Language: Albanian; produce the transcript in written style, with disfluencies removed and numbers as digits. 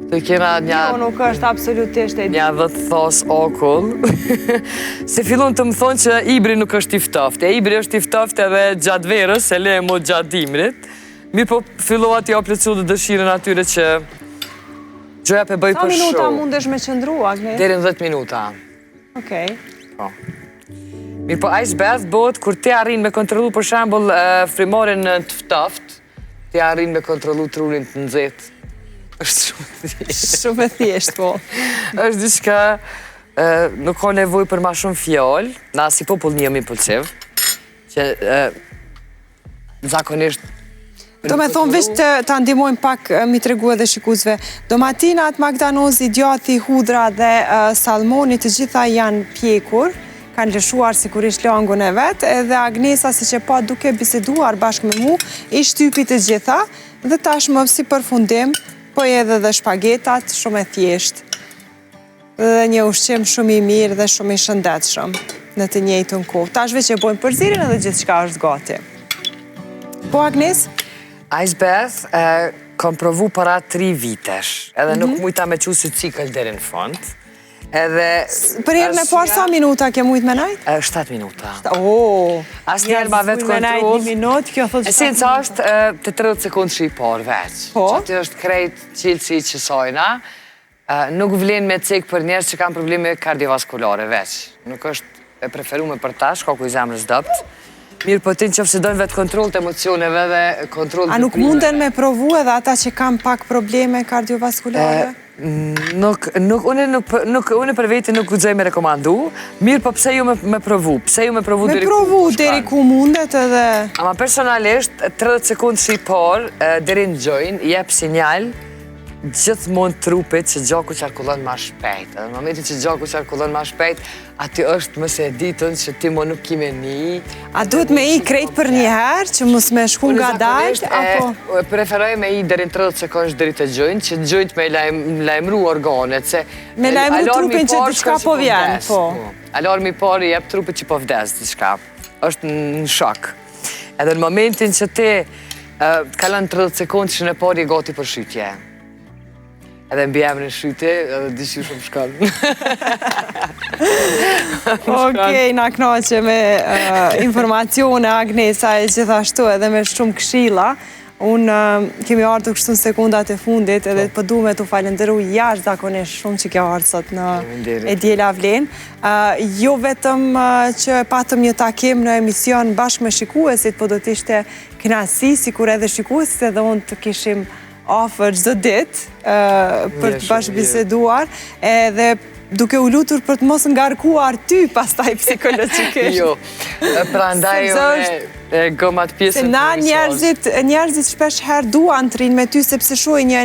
Të kena një... Jo, nuk është absolutisht e di. Një 10 thos okull. Se fillon të më thonë që Ibri nuk është i ftoftë. E Ibri është i ftoftë edhe gjatë verës, e le e mod gjatë dimrit. Mirë po fillova t'ja plecu dhe dëshirën atyre që gjoja pe bëj për show. Sa minuta mundesh me qëndru, Agnes? Deri në 10 minuta. Okej. Po. Mirë po ice bath bëhet kur ti arrin me kontrollu për shembull frymorën të ftoftë, ti arrin me kontrollu trurin të nxehtë. Është shumë thjesht. Shumë e thjesht, po. Është diçka nuk ka nevojë për ma shumë fjalë, na si popull një jemi impulsiv, që zakonisht Do me thonë veç të ndihmojmë pak mi tregu edhe shikuesve. Domatinat, magdanozi, djati, hudra dhe salmoni të gjitha janë pjekur, kanë lëshuar sigurisht langun e vetë, edhe Agnesa si që pa duke biseduar bashkë me mu, i shtypi të gjitha, dhe tashmë si përfundim, po edhe dhe shpagetat shumë e thjesht. Dhe një ushqim shumë i mirë dhe shumë i shëndetshëm në të njëjtën kohë. Tashve që bojmë përzirin edhe gjithçka është gati. Po Agnes? Ice bath kam provu para 3 vitesh, edhe nuk mujta me qu si cikël deri në fund. Edhe... Për herën e parë sa minuta ke mujt me najt? 7 minuta. Asë njerë ma vetë kontrol. 1 minutë, kjo thot 7 minuta. Esenca është të 30 sekundë që i parë veç. Po? Që aty është krejt qilësi që sojna. Nuk vlen me cek për njerës që kanë probleme kardiovaskulare veç. Nuk është e preferume për tash, ka ku i zemrës dëpt. Mirë po ti në qofë se dojnë vetë kontrol të emocioneve dhe kontrol të A nuk munden me provu edhe ata që kam pak probleme kardiovaskulare? Unë për veti nuk guxoj me rekomandu, mirë po pse ju me provu? Pse ju me provu Me deri ku? provu deri ku mundet edhe... Ama personalisht, 30 sekundë që i parë, deri në gjojnë, jep sinjal, gjithmonë trupit që gjaku qarkullon ma shpejt. Edhe në momentin që gjaku qarkullon ma shpejt, aty është mëse e ditën që ti mo nuk kime një... A duhet me i krejt për një herë, që mos me shku nga dajt, apo... Preferoj me i deri në 30 sekundë deri të gjojnë, që gjojnë me lajmru organet, se... Me lajmru trupin që diçka po vjen, po. Alarmi parë i jep trupit që po vdes diçka. është në shok. Edhe në momentin që ti kalon 30 sekundë që në parë i gati për shqytje. Edhe mbi emrin shqytje, edhe dishi shumë shkallë. Okej, na knaqe me informacione, Agnesa, e gjithashtu edhe me shumë këshilla. Unë kemi ardhur kështu në sekundat e fundit, edhe po du me të falenderu jashtëzakonisht shumë që ke ardhur sot në Edjela Vlen. Jo vetëm që patëm një takim në emision bashkë me shikuesit, po do t'ishte kënaqësi, sikur edhe shikuesit edhe unë të kishim ofër çdo ditë për të bashkë biseduar, edhe duke u lutur për të mos ngarkuar ty pastaj psikologjikisht. Jo, prandaj unë gomat pjesën. Se na njerëzit shpesh herë duan të rinë me ty sepse shohin një